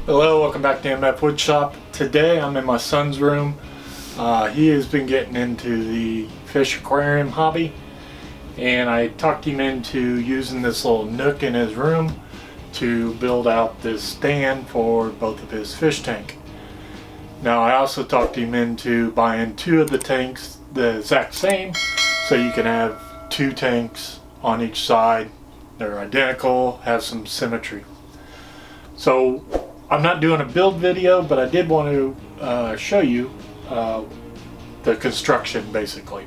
Hello, welcome back to MFWoodShop. Today I'm in my son's room. He has been getting into the fish aquarium hobby, and I talked him into using this little nook in his room to build out this stand for both of his fish tank. Now I also talked him into buying two of the tanks the exact same, so you can have two tanks on each side. They're identical, have some symmetry. So I'm not doing a build video, but I did want to show you the construction basically.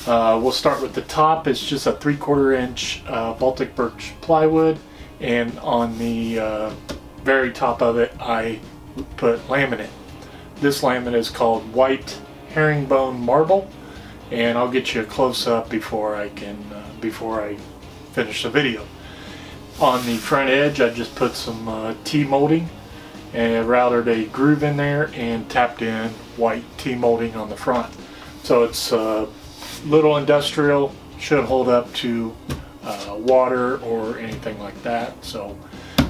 We'll start with the top. It's just a 3/4 inch Baltic birch plywood, and on the very top of it I put laminate. This laminate is called white herringbone marble, and I'll get you a close-up before I finish the video. On the front edge I just put some T-molding and routed a groove in there and tapped in white T-molding on the front. So it's little industrial, should hold up to water or anything like that. So,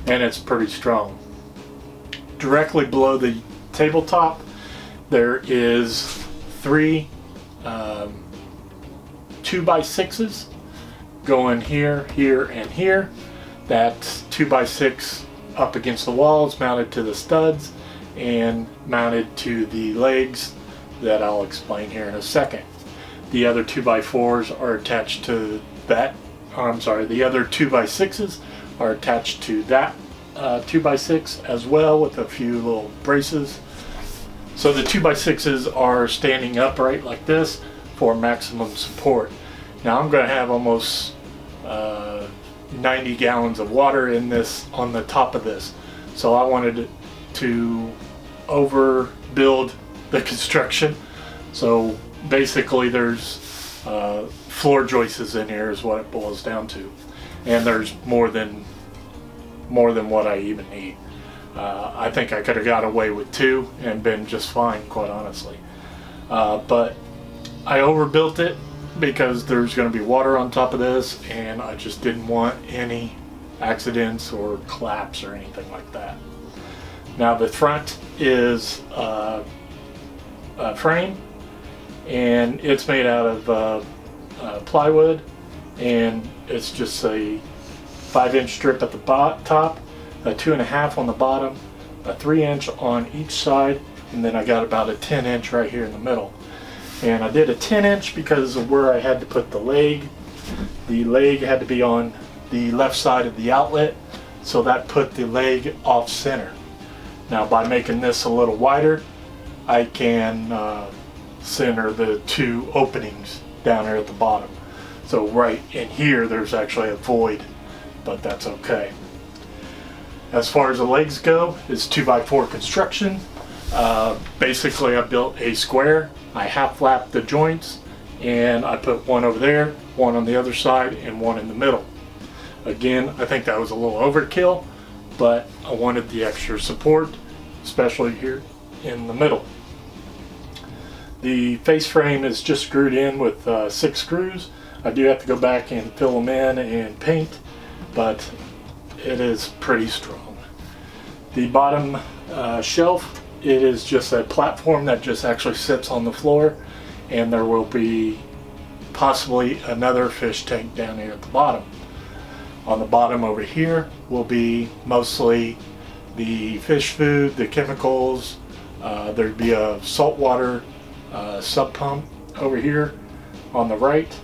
and it's pretty strong. Directly below the tabletop there is three 2x6s going here, here, and here. That's 2x6 up against the walls, mounted to the studs and mounted to the legs that I'll explain here in a second. The other 2x4s are attached to that, the other 2x6s are attached to that 2x6 as well, with a few little braces. So the 2x6s are standing upright like this for maximum support. Now I'm going to have almost 90 gallons of water in this on the top of this, so I wanted to overbuild the construction. So basically there's floor joists in here is what it boils down to, and there's more than what I even need. I think I could have got away with two and been just fine, quite honestly, but I overbuilt it because there's going to be water on top of this, and I just didn't want any accidents or collapse or anything like that. Now the front is a frame, and it's made out of plywood, and it's just a 5-inch strip at the top, a 2.5 on the bottom, a 3-inch on each side, and then I got about a 10-inch right here in the middle. And I did a 10-inch because of where I had to put the leg. The leg had to be on the left side of the outlet, so that put the leg off center. Now by making this a little wider, I can center the two openings down here at the bottom. So right in here there's actually a void, but that's okay. As far as the legs go, it's 2x4 construction. Basically I built a square. I half-lapped the joints, and I put one over there, one on the other side, and one in the middle. Again, I think that was a little overkill, but I wanted the extra support, especially here in the middle. The face frame is just screwed in with 6 screws. I do have to go back and fill them in and paint, but it is pretty strong. The bottom shelf, it is just a platform that just actually sits on the floor, and there will be possibly another fish tank down here at the bottom. On the bottom over here will be mostly the fish food, the chemicals. There'd be a saltwater sub pump over here on the right.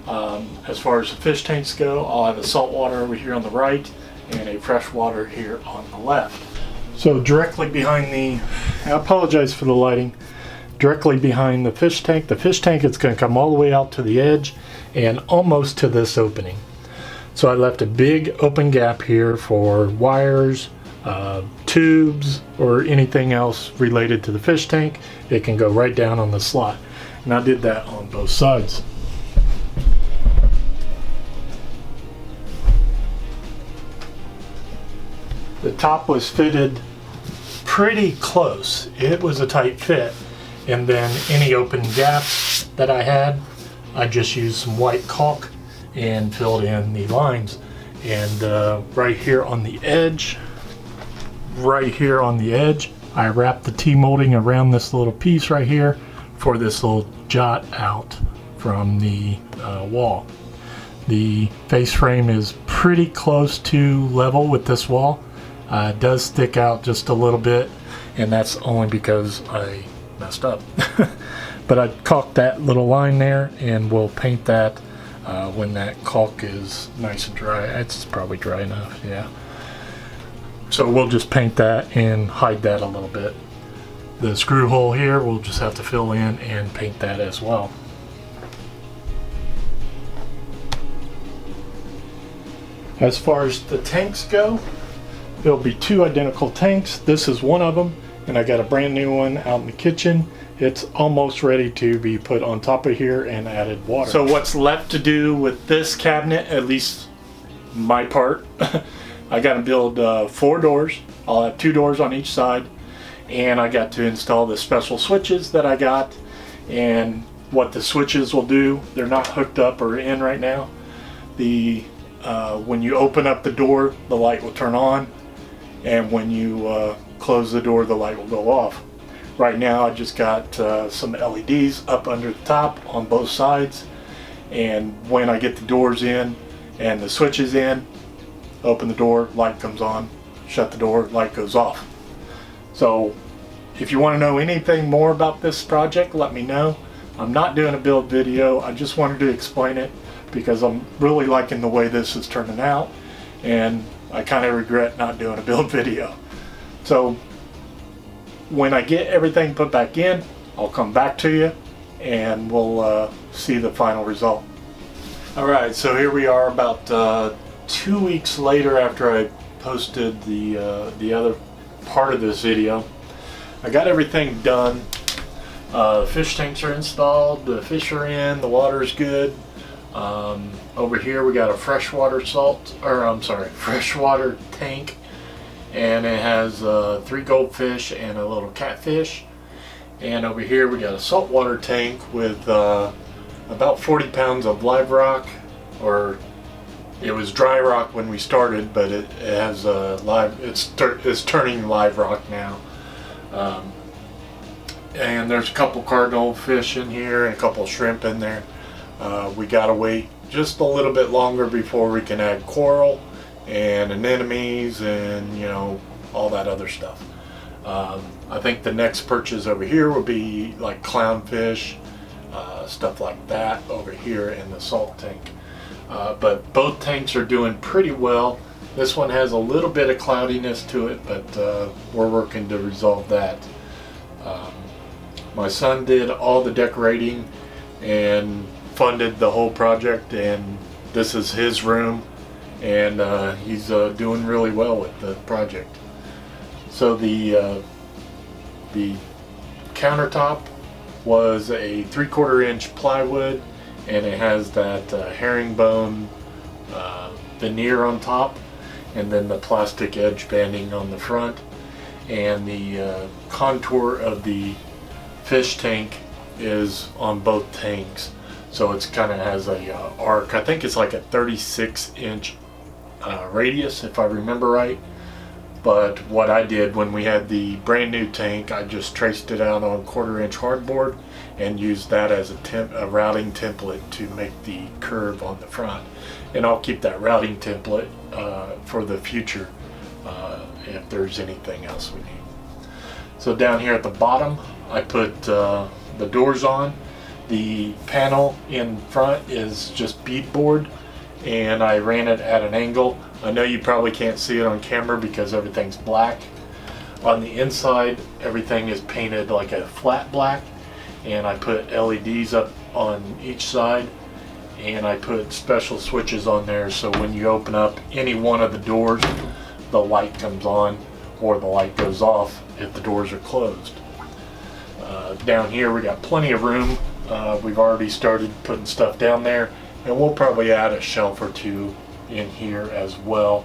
As far as the fish tanks go, I'll have a saltwater over here on the right and a freshwater here on the left. So directly behind I apologize for the lighting, directly behind the fish tank is going to come all the way out to the edge and almost to this opening. So I left a big open gap here for wires, tubes, or anything else related to the fish tank. It can go right down on the slot, and I did that on both sides. The top was fitted pretty close. It was a tight fit, and then any open gaps that I had, I just used some white caulk and filled in the lines. And right here on the edge, right here on the edge. I wrapped the T-molding around this little piece right here for this little jot out from the wall. The face frame is pretty close to level with this wall. It does stick out just a little bit, and that's only because I messed up. But I caulked that little line there, and we'll paint that when that caulk is nice and dry. It's probably dry enough, yeah. So we'll just paint that and hide that a little bit. The screw hole here we'll just have to fill in and paint that as well. As far as the tanks go, there'll be two identical tanks. This is one of them, and I got a brand new one out in the kitchen. It's almost ready to be put on top of here and added water. So what's left to do with this cabinet, at least my part, I got to build 4 doors. I'll have 2 doors on each side, and I got to install the special switches that I got. And what the switches will do, they're not hooked up or in right now. When you open up the door, the light will turn on, and when you close the door, the light will go off. Right now I just got some LEDs up under the top on both sides, and when I get the doors in and the switches in, open the door, light comes on, shut the door, light goes off. So if you want to know anything more about this project, let me know. I'm not doing a build video, I just wanted to explain it because I'm really liking the way this is turning out, and I kind of regret not doing a build video. So when I get everything put back in, I'll come back to you and we'll see the final result. Alright, so here we are about 2 weeks later after I posted the other part of this video. I got everything done. Fish tanks are installed, the fish are in, the water is good. Over here we got a freshwater tank, and it has 3 goldfish and a little catfish. And over here we got a saltwater tank with about 40 pounds of live rock, or it was dry rock when we started, but it has it's turning live rock now. And there's a couple cardinal fish in here and a couple shrimp in there. We gotta wait just a little bit longer before we can add coral and anemones and, you know, all that other stuff. I think the next purchase over here will be like clownfish, stuff like that over here in the salt tank. But both tanks are doing pretty well. This one has a little bit of cloudiness to it, but we're working to resolve that. My son did all the decorating and funded the whole project, and this is his room, and he's doing really well with the project. So the countertop was a 3/4 inch plywood, and it has that herringbone veneer on top, and then the plastic edge banding on the front, and the contour of the fish tank is on both tanks. So it's kind of has a arc. I think it's like a 36-inch radius, if I remember right. But what I did when we had the brand new tank, I just traced it out on 1/4 inch hardboard and used that as a routing template to make the curve on the front. And I'll keep that routing template for the future if there's anything else we need. So down here at the bottom, I put the doors on. The panel in front is just beadboard, and I ran it at an angle. I know you probably can't see it on camera because everything's black. On the inside, everything is painted like a flat black, and I put LEDs up on each side, and I put special switches on there so when you open up any one of the doors, the light comes on or the light goes off if the doors are closed. Down here we got plenty of room. We've already started putting stuff down there, and we'll probably add a shelf or 2 in here as well.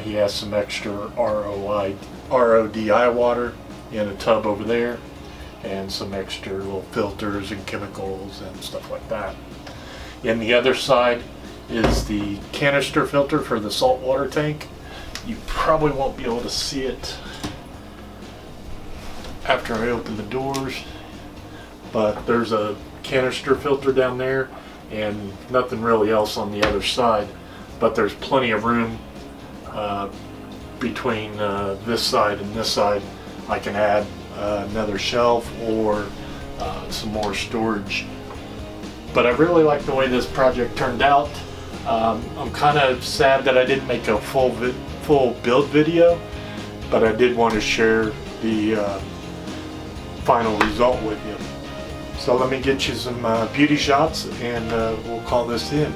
He has some extra RODI water in a tub over there, and some extra little filters and chemicals and stuff like that. In the other side is the canister filter for the saltwater tank, You probably won't be able to see it after I open the doors, but there's a canister filter down there and nothing really else on the other side, but there's plenty of room between this side and this side. I can add another shelf or some more storage. But I really like the way this project turned out. I'm kind of sad that I didn't make a full build video, but I did want to share the final result with you. So let me get you some beauty shots and we'll call this in.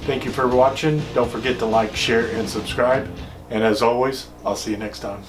Thank you for watching. Don't forget to like, share, and subscribe. And as always, I'll see you next time.